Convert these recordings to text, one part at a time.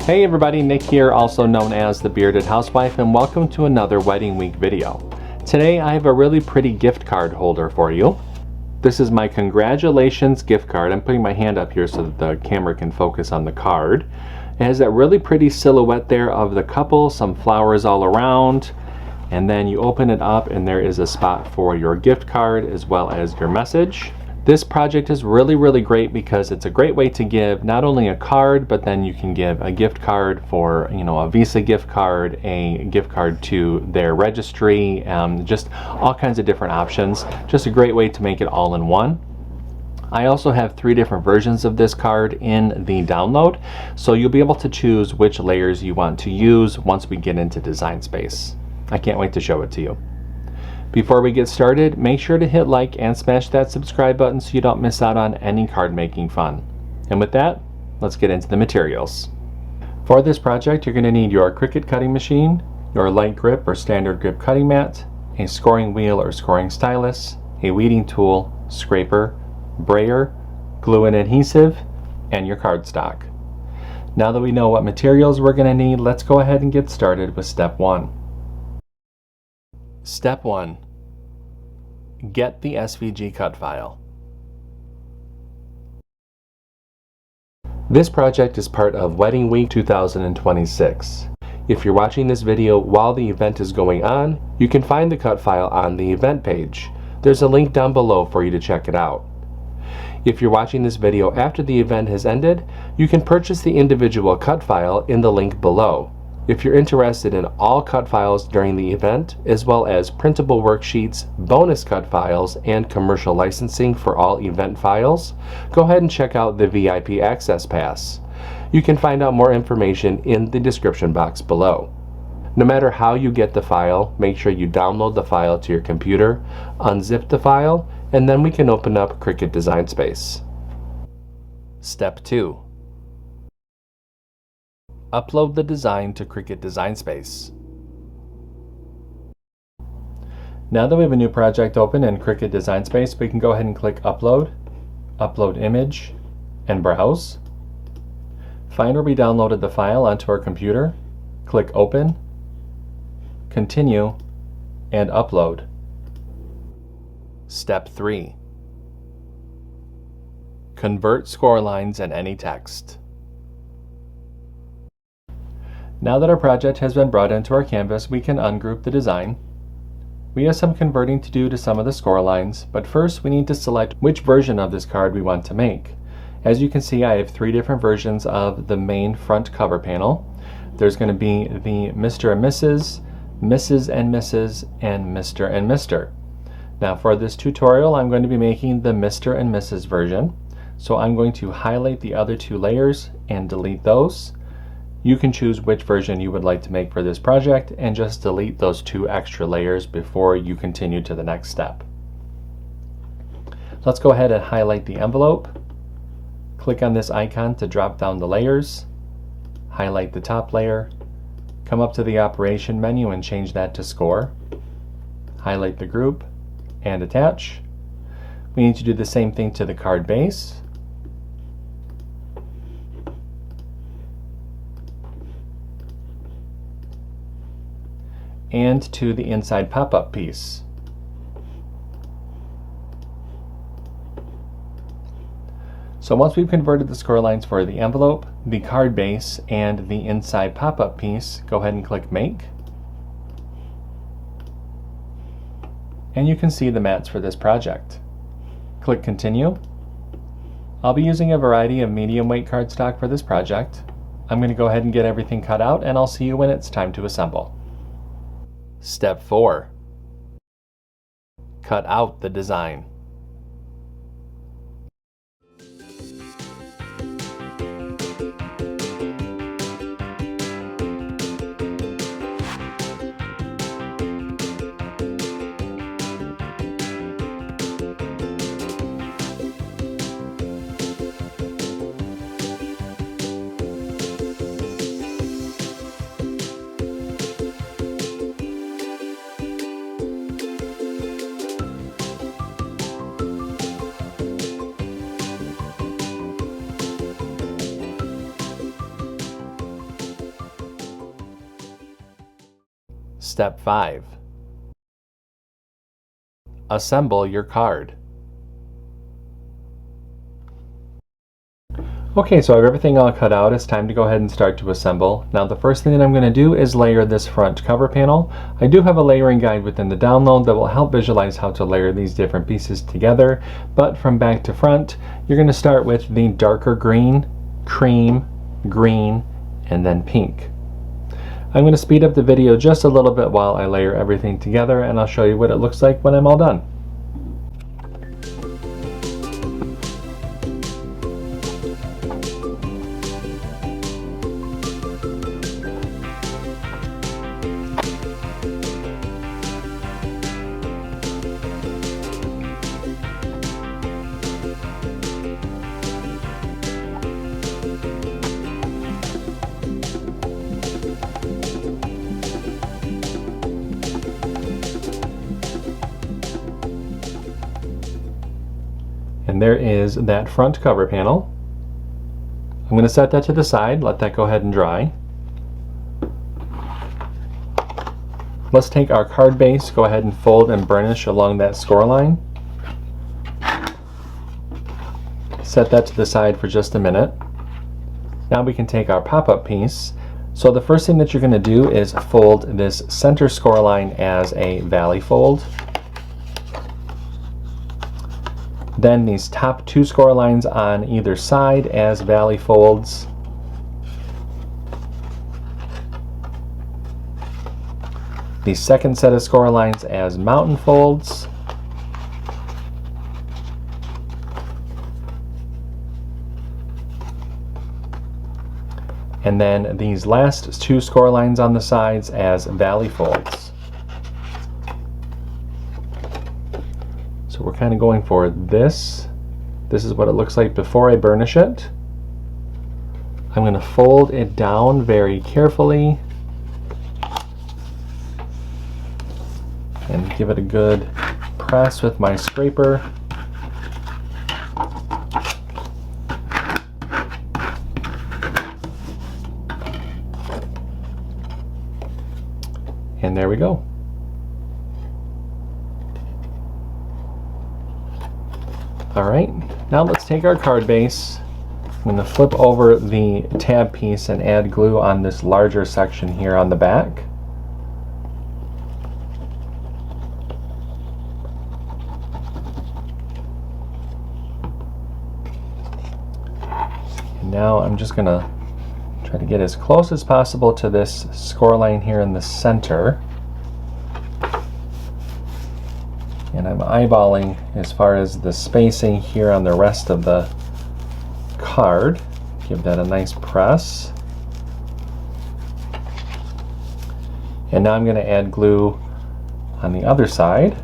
Hey everybody, Nick here, also known as the Bearded Housewife, and welcome to another Wedding Week video. Today I have a really pretty gift card holder for you. This is my congratulations gift card. I'm putting my hand up here so that the camera can focus on the card. It has that really pretty silhouette there of the couple, some flowers all around, and then you open it up and there is a spot for your gift card as well as your message. This project is really great because it's a great way to give not only a card, but then you can give a gift card for, a Visa gift card, a gift card to their registry, just all kinds of different options. Just a great way to make it all in one. I also have 3 different versions of this card in the download, so you'll be able to choose which layers you want to use once we get into Design Space. I can't wait to show it to you. Before we get started, make sure to hit like and smash that subscribe button so you don't miss out on any card making fun. And with that, let's get into the materials. For this project, you're going to need your CRICUT cutting machine, your light grip or standard grip cutting mat, a scoring wheel or scoring stylus, a weeding tool, scraper, brayer, glue and adhesive, and your cardstock. Now that we know what materials we're going to need, let's go ahead and get started with step 1. Step 1. Get the SVG cut file. This project is part of Wedding Week 2026. If you're watching this video while the event is going on, you can find the cut file on the event page. There's a link down below for you to check it out. If you're watching this video after the event has ended, you can purchase the individual cut file in the link below. If you're interested in all cut files during the event, as well as printable worksheets, bonus cut files, and commercial licensing for all event files, go ahead and check out the VIP Access Pass. You can find out more information in the description box below. No matter how you get the file, make sure you download the file to your computer, unzip the file, and then we can open up CRICUT Design Space. Step 2. Upload the design to CRICUT Design Space. Now that we have a new project open in CRICUT Design Space, we can go ahead and click Upload, Upload Image, and Browse. Find where we downloaded the file onto our computer, click Open, Continue, and Upload. Step 3. Convert score lines and any text. Now that our project has been brought into our canvas, we can ungroup the design. We have some converting to do to some of the score lines, but first we need to select which version of this card we want to make. As you can see, I have 3 different versions of the main front cover panel. There's going to be the Mr. and Mrs., Mrs. and Mrs., and Mr. and Mr. Now for this tutorial, I'm going to be making the Mr. and Mrs. version. So I'm going to highlight the other 2 layers and delete those. You can choose which version you would like to make for this project and just delete those 2 extra layers before you continue to the next step. Let's go ahead and highlight the envelope. Click on this icon to drop down the layers. Highlight the top layer. Come up to the operation menu and change that to score. Highlight the group and attach. We need to do the same thing to the card base. And to the inside pop-up piece. So once we've converted the score lines for the envelope, the card base, and the inside pop-up piece, go ahead and click Make. And you can see the mats for this project. Click Continue. I'll be using a variety of medium weight cardstock for this project. I'm going to go ahead and get everything cut out, and I'll see you when it's time to assemble. Step 4. Cut out the design. Step 5. Assemble your card. Okay, so I have everything all cut out. It's time to go ahead and start to assemble. Now the first thing that I'm going to do is layer this front cover panel. I do have a layering guide within the download that will help visualize how to layer these different pieces together. But from back to front, you're going to start with the darker green, cream, green, and then pink. I'm going to speed up the video just a little bit while I layer everything together, and I'll show you what it looks like when I'm all done. And there is that front cover panel. I'm going to set that to the side, let that go ahead and dry. Let's take our card base, go ahead and fold and burnish along that score line. Set that to the side for just a minute. Now we can take our pop-up piece. So the first thing that you're going to do is fold this center score line as a valley fold. Then these top two score lines on either side as valley folds. The second set of score lines as mountain folds. And then these last two score lines on the sides as valley folds. So we're kind of going for this. This is what it looks like before I burnish it. I'm going to fold it down very carefully and give it a good press with my scraper. And there we go. Alright, now let's take our card base. I'm going to flip over the tab piece and add glue on this larger section here on the back. And now I'm just going to try to get as close as possible to this score line here in the center. And I'm eyeballing as far as the spacing here on the rest of the card. Give that a nice press. And now I'm going to add glue on the other side.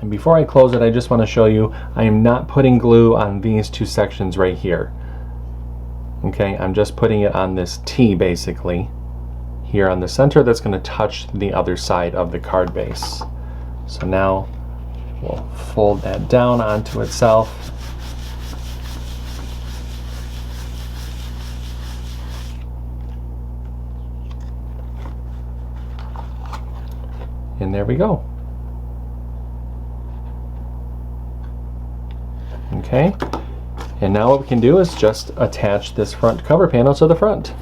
And before I close it, I just want to show you I am not putting glue on these two sections right here. Okay, I'm just putting it on this T basically here on the center that's going to touch the other side of the card base. So now we'll fold that down onto itself. And there we go. Okay. And now what we can do is just attach this front cover panel to the front.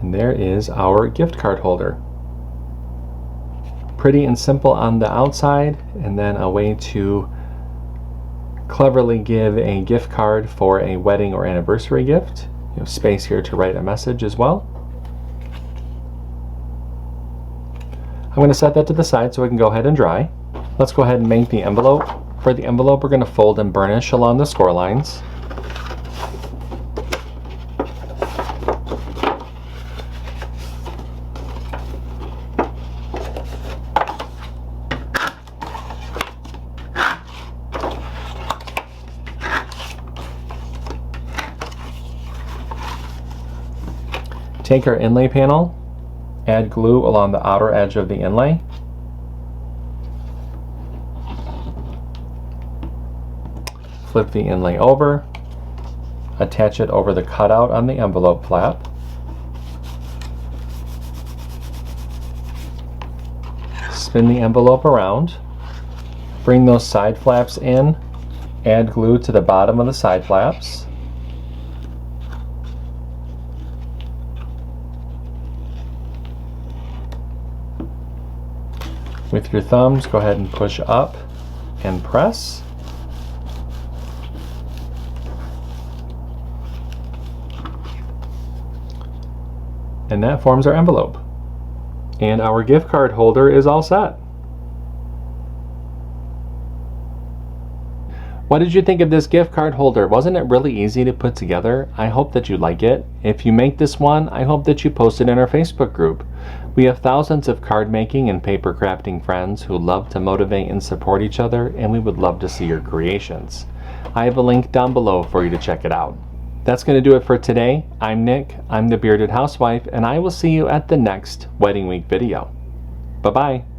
And there is our gift card holder. Pretty and simple on the outside, and then a way to cleverly give a gift card for a wedding or anniversary gift. You have space here to write a message as well. I'm going to set that to the side so we can go ahead and dry. Let's go ahead and make the envelope. For the envelope, we're going to fold and burnish along the score lines. Take our inlay panel, add glue along the outer edge of the inlay. Flip the inlay over, attach it over the cutout on the envelope flap. Spin the envelope around, bring those side flaps in, add glue to the bottom of the side flaps. With your thumbs, go ahead and push up and press. And that forms our envelope. And our gift card holder is all set. What did you think of this gift card holder? Wasn't it really easy to put together? I hope that you like it. If you make this one, I hope that you post it in our Facebook group. We have thousands of card making and paper crafting friends who love to motivate and support each other, and we would love to see your creations. I have a link down below for you to check it out. That's going to do it for today. I'm Nick, I'm the Bearded Housewife, and I will see you at the next Wedding Week video. Bye-bye.